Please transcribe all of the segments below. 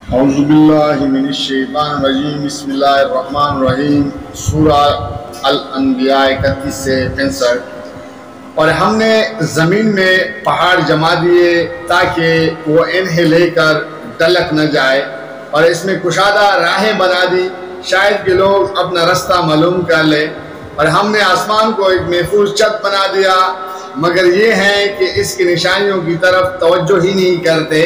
اعوذ باللہ من الشیطان الرجیم بسم اللہ الرحمن الرحیم سورہ الانبیاء 31 سے 65۔ اور ہم نے زمین میں پہاڑ جما دیے تاکہ وہ انہیں لے کر ڈلک نہ جائے، اور اس میں کشادہ راہیں بنا دی شاید کہ لوگ اپنا رستہ معلوم کر لے۔ اور ہم نے آسمان کو ایک محفوظ چھت بنا دیا، مگر یہ ہے کہ اس کی نشانیوں کی طرف توجہ ہی نہیں کرتے۔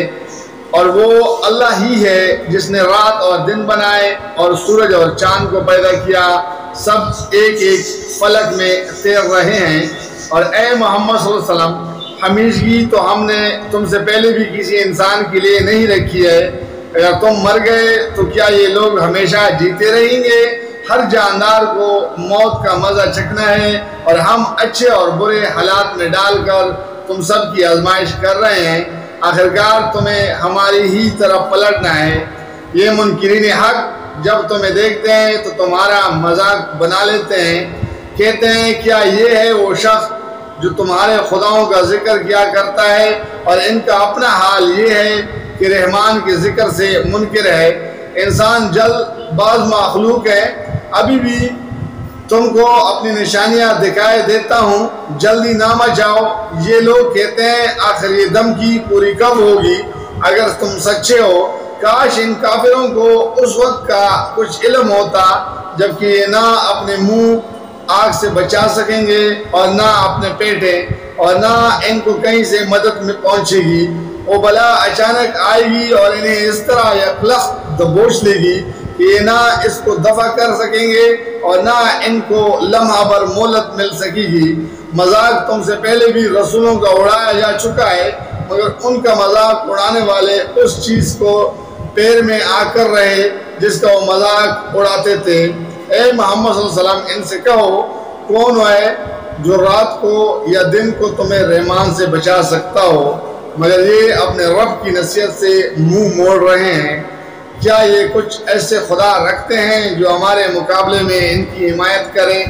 اور وہ اللہ ہی ہے جس نے رات اور دن بنائے اور سورج اور چاند کو پیدا کیا، سب ایک ایک فلک میں تیر رہے ہیں۔ اور اے محمد صلی اللہ علیہ وسلم، ہمیشگی تو ہم نے تم سے پہلے بھی کسی انسان کے لیے نہیں رکھی ہے۔ اگر تم مر گئے تو کیا یہ لوگ ہمیشہ جیتے رہیں گے؟ ہر جاندار کو موت کا مزہ چکھنا ہے، اور ہم اچھے اور برے حالات میں ڈال کر تم سب کی آزمائش کر رہے ہیں۔ آخرکار تمہیں ہماری ہی طرف پلٹنا ہے۔ یہ منکرین حق جب تمہیں دیکھتے ہیں تو تمہارا مذاق بنا لیتے ہیں، کہتے ہیں کیا یہ ہے وہ شخص جو تمہارے خداؤں کا ذکر کیا کرتا ہے؟ اور ان کا اپنا حال یہ ہے کہ رحمان کے ذکر سے منکر ہے۔ انسان جلد باز مخلوق ہے، ابھی بھی تم کو اپنی نشانیاں دکھائے دیتا ہوں، جلدی نہ مچاؤ۔ یہ لوگ کہتے ہیں آخر یہ دم کی پوری کب ہوگی؟ اگر تم سچے ہو، کاش ان کافروں کو اس وقت کا کچھ علم ہوتا جبکہ یہ نہ اپنے منہ آگ سے بچا سکیں گے اور نہ اپنے پیٹیں، اور نہ ان کو کہیں سے مدد میں پہنچے گی۔ وہ بلا اچانک آئے گی اور انہیں اس طرح یکلخ دبوچ لے گی کہ یہ نہ اس کو دفع کر سکیں گے اور نہ ان کو لمحہ بھر مہلت مل سکے گی۔ مذاق تم سے پہلے بھی رسولوں کا اڑایا جا چکا ہے، مگر ان کا مذاق اڑانے والے اس چیز کو پیر میں آ کر رہے جس کا وہ مذاق اڑاتے تھے۔ اے محمد صلی اللہ علیہ وسلم، ان سے کہو کون ہے جو رات کو یا دن کو تمہیں رحمان سے بچا سکتا ہو؟ مگر یہ اپنے رب کی نصیحت سے منہ موڑ رہے ہیں۔ کیا یہ کچھ ایسے خدا رکھتے ہیں جو ہمارے مقابلے میں ان کی حمایت کریں؟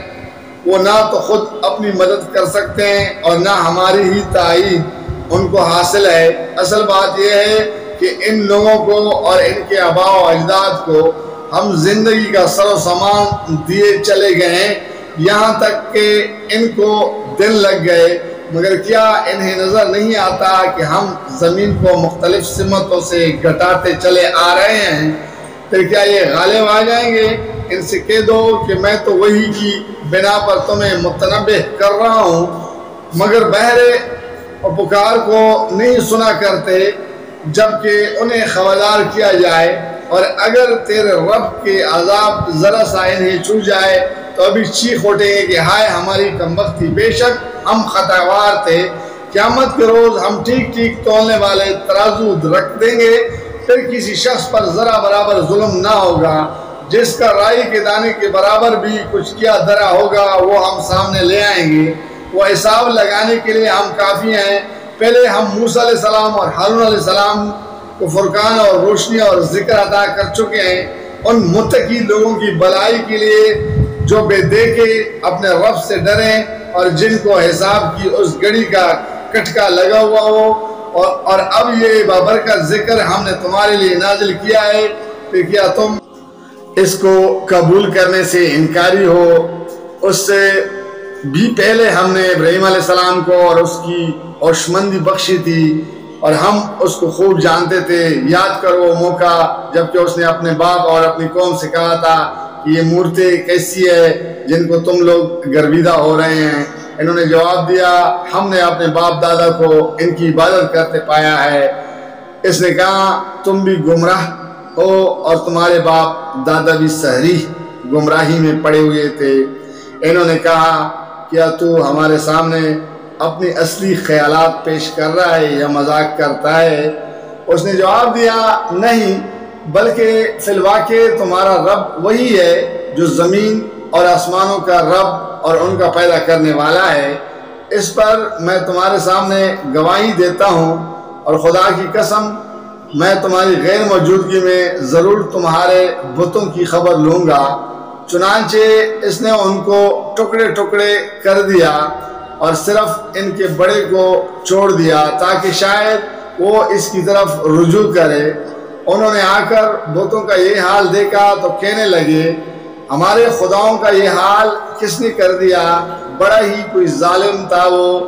وہ نہ تو خود اپنی مدد کر سکتے ہیں اور نہ ہماری ہی تائید ان کو حاصل ہے۔ اصل بات یہ ہے کہ ان لوگوں کو اور ان کے آباء و اجداد کو ہم زندگی کا سر و سامان دیے چلے گئے ہیں، یہاں تک کہ ان کو دن لگ گئے، مگر کیا انہیں نظر نہیں آتا کہ ہم زمین کو مختلف سمتوں سے گھٹاتے چلے آ رہے ہیں؟ پھر کیا یہ غالب آ جائیں گے؟ ان سے کہہ دو کہ میں تو وحی کی بنا پر تمہیں متنبہ کر رہا ہوں، مگر بہرے اور پکار کو نہیں سنا کرتے جبکہ انہیں خبردار کیا جائے۔ اور اگر تیرے رب کے عذاب ذرا سا انہیں چھو جائے تو ابھی چیخ اٹھیں گے کہ ہائے ہماری کمبختی، بے شک ہم خطاوار تھے۔ قیامت کے روز ہم ٹھیک ٹھیک تولنے والے ترازو رکھ دیں گے، پھر کسی شخص پر ذرا برابر ظلم نہ ہوگا۔ جس کا رائی کے دانے کے برابر بھی کچھ کیا دھرا ہوگا وہ ہم سامنے لے آئیں گے۔ وہ حساب لگانے کے لیے ہم کافی ہیں۔ پہلے ہم موسیٰ علیہ السلام اور ہارون علیہ السلام کو فرقان اور روشنی اور ذکر عطا کر چکے ہیں، ان متقی لوگوں کی بھلائی کے لیے جو بے دیکھے اپنے رب سے ڈریں اور جن کو حساب کی اس گھڑی کا کٹکا لگا ہوا ہو۔ اور اب یہ بابرکت ذکر ہم نے تمہارے لیے نازل کیا ہے، کہ کیا تم اس کو قبول کرنے سے انکاری ہو؟ اس سے بھی پہلے ہم نے ابراہیم علیہ السلام کو اور اس کی ہوشمندی بخشی تھی، اور ہم اس کو خوب جانتے تھے۔ یاد کرو وہ موقع جبکہ اس نے اپنے باپ اور اپنی قوم سے کہا تھا کہ یہ مورتیں کیسی ہے جن کو تم لوگ گرویدہ ہو رہے ہیں؟ انہوں نے جواب دیا ہم نے اپنے باپ دادا کو ان کی عبادت کرتے پایا ہے۔ اس نے کہا تم بھی گمراہ ہو اور تمہارے باپ دادا بھی سحری گمراہی میں پڑے ہوئے تھے۔ انہوں نے کہا کیا تو ہمارے سامنے اپنی اصلی خیالات پیش کر رہا ہے یا مذاق کرتا ہے؟ اس نے جواب دیا نہیں، بلکہ فی الواقع تمہارا رب وہی ہے جو زمین اور آسمانوں کا رب اور ان کا پیدا کرنے والا ہے۔ اس پر میں تمہارے سامنے گواہی دیتا ہوں، اور خدا کی قسم میں تمہاری غیر موجودگی میں ضرور تمہارے بتوں کی خبر لوں گا۔ چنانچہ اس نے ان کو ٹکڑے ٹکڑے کر دیا اور صرف ان کے بڑے کو چھوڑ دیا تاکہ شاید وہ اس کی طرف رجوع کرے۔ انہوں نے آ کر بتوں کا یہ حال دیکھا تو کہنے لگے ہمارے خداؤں کا یہ حال کس نے کر دیا، بڑا ہی کوئی ظالم تھا وہ۔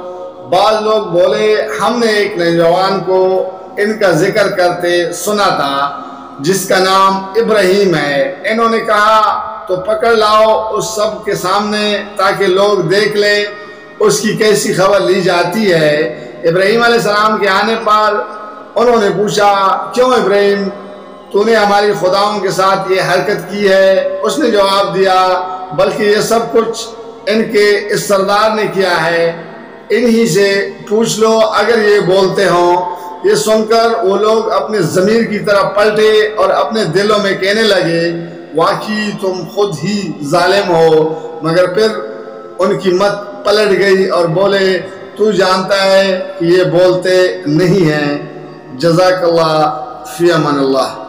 بعض لوگ بولے ہم نے ایک نوجوان کو ان کا ذکر کرتے سنا تھا جس کا نام ابراہیم ہے، انہوں نے کہا تو پکڑ لاؤ اس سب کے سامنے تاکہ لوگ دیکھ لیں اس کی کیسی خبر لی جاتی ہے۔ ابراہیم علیہ السلام کے آنے پر انہوں نے پوچھا کیوں ابراہیم تو نے ہماری خداؤں کے ساتھ یہ حرکت کی ہے؟ اس نے جواب دیا بلکہ یہ سب کچھ ان کے اس سردار نے کیا ہے، انہی سے پوچھ لو اگر یہ بولتے ہوں۔ یہ سن کر وہ لوگ اپنے ضمیر کی طرف پلٹے اور اپنے دلوں میں کہنے لگے واقعی تم خود ہی ظالم ہو، مگر پھر ان کی مت پلٹ گئی اور بولے تو جانتا ہے کہ یہ بولتے نہیں ہیں۔ جزاک اللہ، فی امان اللہ۔